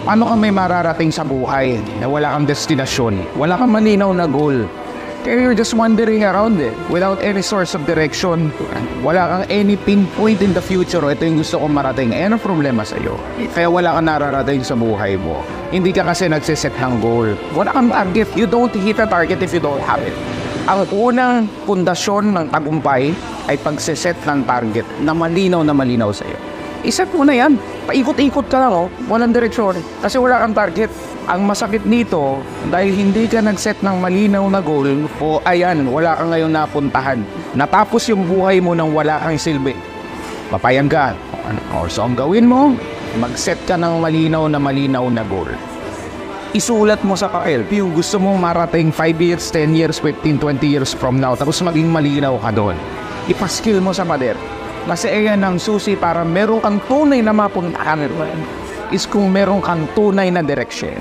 Paano ka may mararating sa buhay na wala kang destinasyon, wala kang malinaw na goal? Kaya you're just wandering around without any source of direction. Wala kang any pinpoint in the future. Ito yung gusto kong marating. Eh, ano problema sa'yo? Kaya wala kang nararating sa buhay mo. Hindi ka kasi nagsiset ng goal. Wala kang target. You don't hit a target if you don't have it. Ang unang pundasyon ng tagumpay ay pagsiset ng target na malinaw sa'yo. Iset mo na yan. Paikot-ikot ka lang, walang direksyon. Kasi wala kang target. Ang masakit nito, dahil hindi ka nag-set ng malinaw na goal, ayan, wala ka ngayon napuntahan. Natapos yung buhay mo nang wala kang silbi. Papayag ka. So ang gawin mo, mag-set ka ng malinaw na goal. Isulat mo sa papel yung gusto mong marating 5 years, 10 years, 15, 20 years from now. Tapos maging malinaw ka doon. Ipaskill mo sa pader. Kasi ayan ang susi para meron kang tunay na mapuntahan is kung meron kang tunay na direction.